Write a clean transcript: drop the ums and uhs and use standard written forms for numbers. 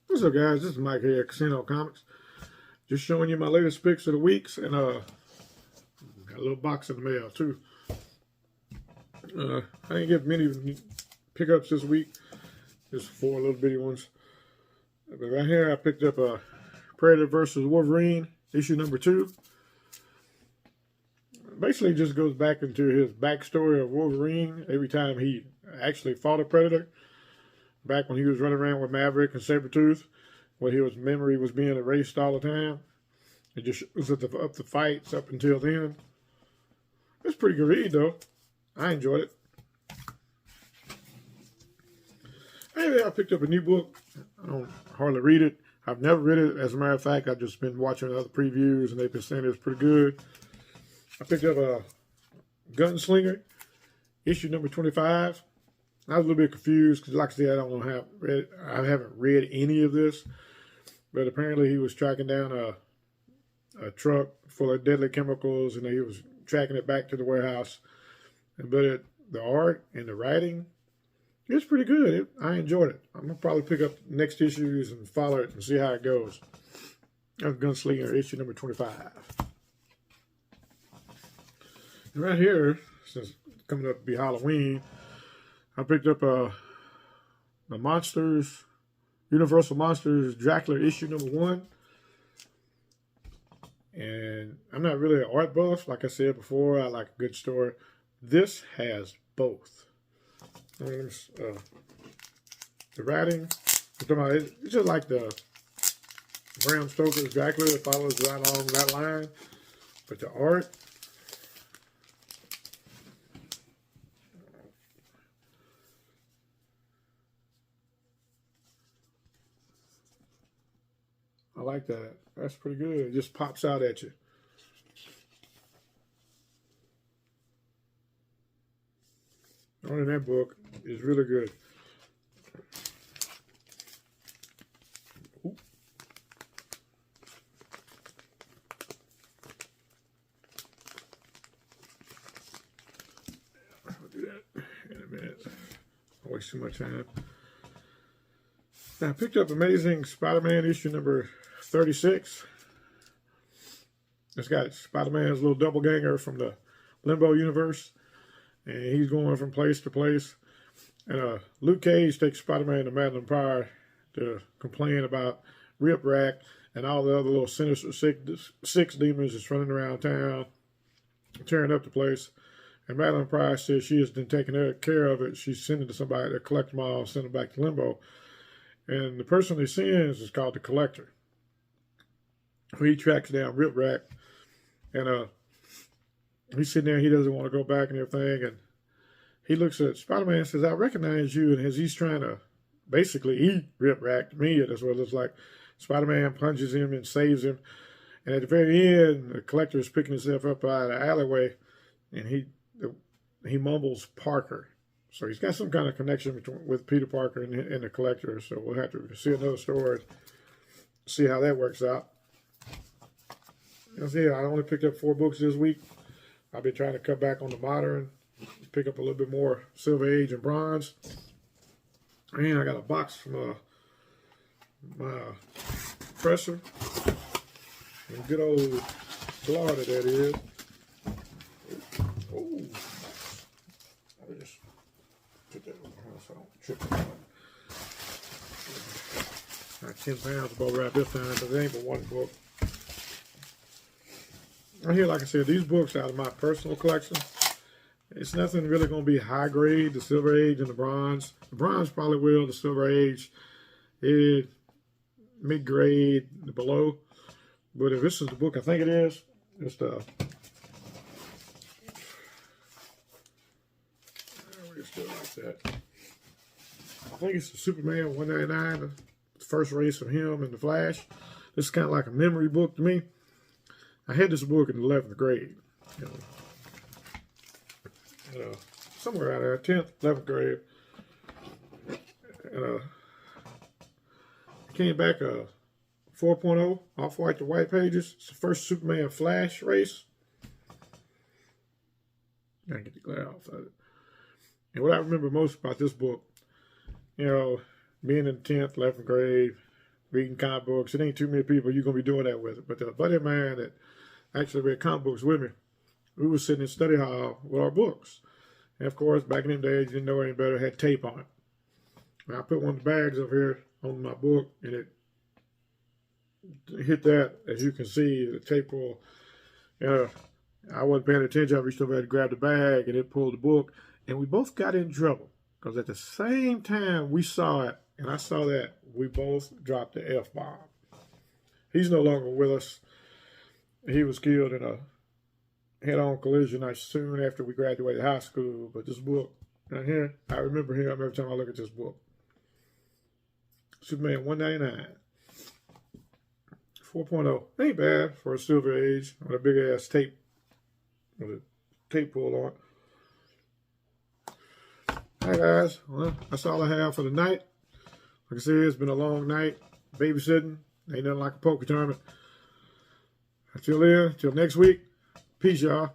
What's up, guys? This is Mike here at Casino Comics. Just showing you my latest picks of the weeks, and got a little box in the mail too. I didn't get many pickups this week, just 4 little bitty ones. But right here, I picked up a Predator versus Wolverine issue number 2. Basically, just goes back into his backstory of Wolverine every time he actually fought a Predator. Back when he was running around with Maverick and Sabretooth, where his memory was being erased all the time. It just was up the fights up until then. It's a pretty good read, though. I enjoyed it. Anyway, I picked up a new book. I don't hardly read it. I've never read it. As a matter of fact, I've just been watching other previews, and they've been saying it's pretty good. I picked up a Gunslinger, issue number 25. I was a little bit confused because, like I said, I haven't read any of this. But apparently, he was tracking down a truck full of deadly chemicals, and he was tracking it back to the warehouse. But the art and the writing, it's pretty good. I enjoyed it. I'm gonna probably pick up next issues and follow it and see how it goes. That's Gunslinger, issue number 25. And right here, since it's coming up to be Halloween, I picked up the Monsters, Universal Monsters Dracula issue number 1. And I'm not really an art buff. Like I said before, I like a good story. This has both. The writing, it's just like the Bram Stoker's Dracula. It follows right along that line. But the art, I like that. That's pretty good. It just pops out at you. Art in that book is really good. Ooh. I'll do that in a minute. I'll waste too much time. Now, I picked up Amazing Spider-Man issue number 36. It's got Spider-Man's little doppelganger from the Limbo universe. And he's going from place to place. And Luke Cage takes Spider-Man to Madeline Pryor to complain about Rip Rack and all the other little Sinister Six demons that's running around town, tearing up the place. And Madeline Pryor says she has been taking care of it. She's sending to somebody to collect them all and send them back to Limbo. And the person he sends is called the Collector. He tracks down Rip Rack. And he's sitting there, he doesn't want to go back and everything, and he looks at Spider-Man and says, I recognize you, and as he's trying to basically eat Rip Rack, to me, that's what it looks like. Spider-Man punches him and saves him, and at the very end, the Collector is picking himself up out of the alleyway, and he mumbles Parker. So he's got some kind of connection with Peter Parker and the Collector, so we'll have to see another story, see how that works out. I only picked up 4 books this week. I've been trying to cut back on the modern, pick up a little bit more Silver Age and Bronze. And I got a box from my presser. And good old Florida, that is. Oh, I just put that over here so I don't trip it out. Got 10 pounds of bubble wrap this time, but it ain't but 1 book. Right here, like I said, these books out of my personal collection, it's nothing really going to be high grade, the Silver Age and the Bronze. The Bronze probably will, the Silver Age, mid-grade, below. But if this is the book I think it is, it's the... We're still like that. I think it's the Superman 199, the first race of him and the Flash. This is kind of like a memory book to me. I had this book in 11th grade, somewhere out there, 10th, 11th grade. And it came back 4.0, off-white to white pages. It's the first Superman Flash race. I can get the glare off of it. And what I remember most about this book, you know, being in the 10th, 11th grade, reading comic books, it ain't too many people you're going to be doing that with. But the buddy of mine that actually read comic books with me, we was sitting in study hall with our books. And of course, back in them days, you didn't know any better, had tape on it. And I put one of the bags up here on my book, and it hit that. As you can see, the tape pull. I wasn't paying attention. I reached over and grabbed the bag, and it pulled the book. And we both got in trouble because at the same time we saw it, and I saw that, we both dropped the F-bomb. He's no longer with us. He was killed in a head-on collision soon after we graduated high school. But this book right here, I remember him every time I look at this book. Superman 199. 4.0. Ain't bad for a Silver Age with a big-ass tape, with a tape pull on it. Alright guys, well, that's all I have for the night. Like I said, it's been a long night. Babysitting. Ain't nothing like a poker tournament. Until then, till next week, peace y'all.